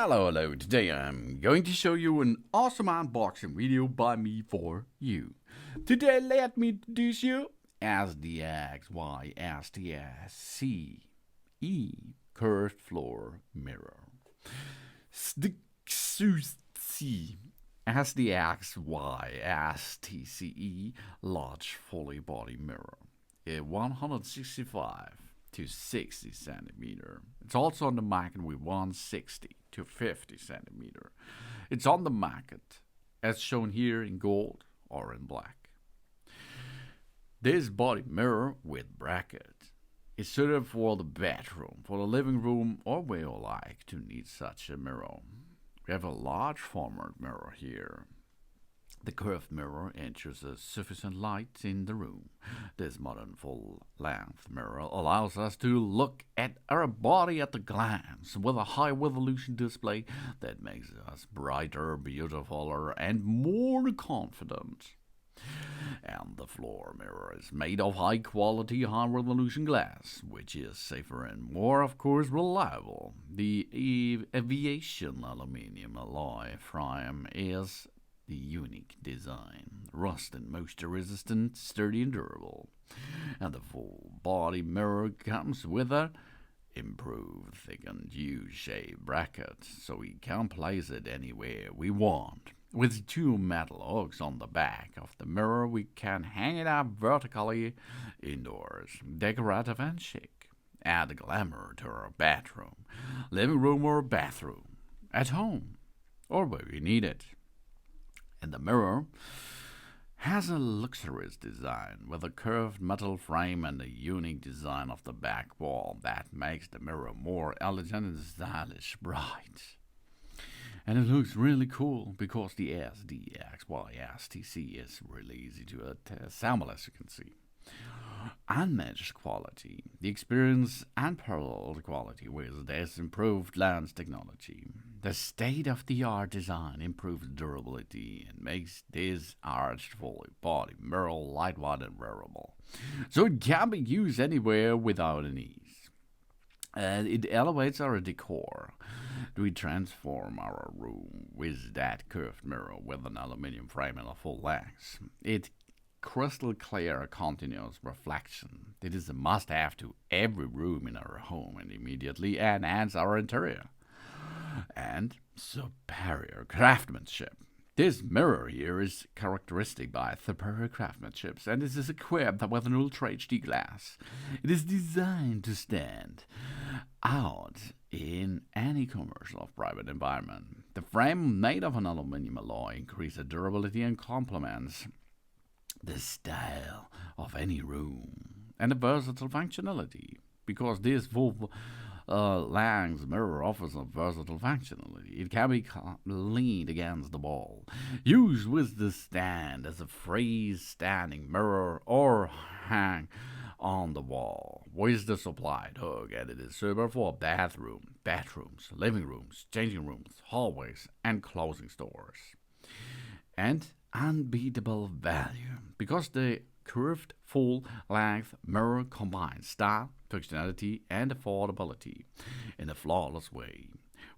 Hello. Today I'm going to show you an awesome unboxing video by me for you. Today let me introduce you SDXYSTSCE curved floor mirror. SDXYSTCE large fully body mirror. A 165 to 60 centimeter. It's also on the market with 160 to 50 centimeter. It's on the market as shown here in gold or in black. This body mirror with bracket is suited for the bedroom, for the living room, or where you like to need such a mirror. We have a large format mirror here. The curved mirror ensures sufficient light in the room. This modern full-length mirror allows us to look at our body at a glance with a high-resolution display that makes us brighter, beautifuler, and more confident. And the floor mirror is made of high-quality, high-resolution glass, which is safer and more, of course, reliable. The aviation aluminum alloy frame is the unique design, rust and moisture resistant, sturdy and durable. And the full body mirror comes with a improved thickened U-shaped bracket, so we can place it anywhere we want. With two metal hooks on the back of the mirror, we can hang it up vertically indoors, decorative and chic. Add glamour to our bedroom, living room or bathroom, at home, or where we need it. And the mirror has a luxurious design with a curved metal frame and a unique design of the back wall that makes the mirror more elegant and stylish bright. And it looks really cool because the SDXYSTC is really easy to assemble, as you can see. Unmatched quality, the experience unparalleled quality with this improved lens technology. The state-of-the-art design improves durability and makes this arched fully body mirror lightweight and wearable, so it can be used anywhere without an ease. And it elevates our decor. We transform our room with that curved mirror with an aluminum frame and a full length. It crystal clear continuous reflection. It is a must-have to every room in our home and immediately enhance our interior. And superior craftsmanship. This mirror here is characteristic by superior craftsmanship, and it is equipped with an Ultra HD glass. It is designed to stand out in any commercial or private environment. The frame made of an aluminum alloy increases durability and complements the style of any room and the versatile functionality, because this full length mirror offers a versatile functionality. It can be leaned against the wall, used with the stand as a freestanding mirror, or hang on the wall with the supplied hook, and it is suitable for bedrooms, living rooms, changing rooms, hallways, and clothing stores. And unbeatable value, because the curved full-length mirror combines style, functionality, and affordability in a flawless way.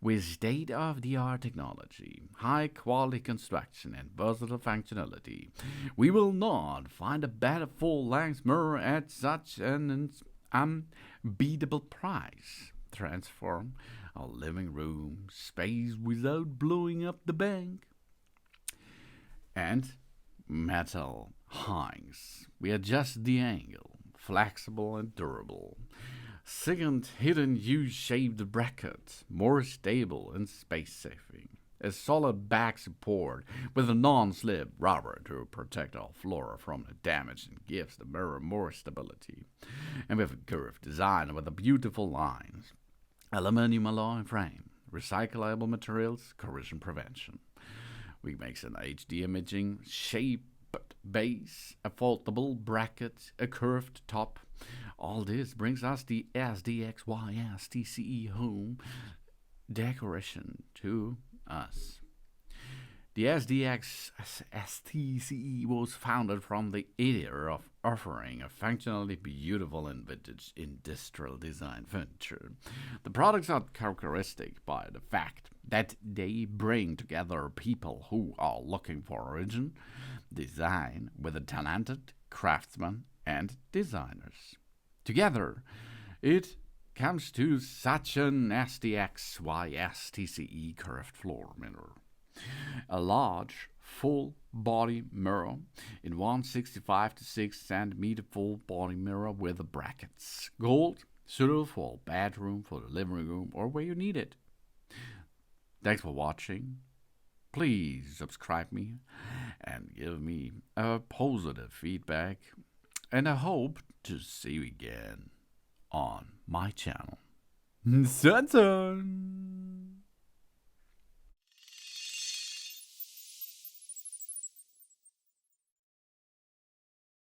With state-of-the-art technology, high-quality construction, and versatile functionality, we will not find a better full-length mirror at such an unbeatable price. Transform our living room space without blowing up the bank. And metal hangs. We adjust the angle, flexible and durable. Second, hidden U-shaped bracket, more stable and space-saving. A solid back support with a non-slip rubber to protect our floor from the damage and gives the mirror more stability. And we have a curved design with a beautiful lines. Aluminum alloy frame, recyclable materials, corrosion prevention. We make an HD imaging, shaped base, a foldable bracket, a curved top. All this brings us the SDXYSTCE home decoration to us. The SDXSTCE was founded from the idea of offering a functionally beautiful and vintage industrial design furniture. The products are characteristic by the fact that they bring together people who are looking for origin, design with a talented craftsmen and designers. Together, it comes to such an SDXY curved floor mirror. A large, full body mirror in 165 to 6 centimeter full body mirror with the brackets. Gold, suitable for bedroom, for the living room, or where you need it. Thanks for watching. Please subscribe me and give me a positive feedback. And I hope to see you again on my channel. Sun.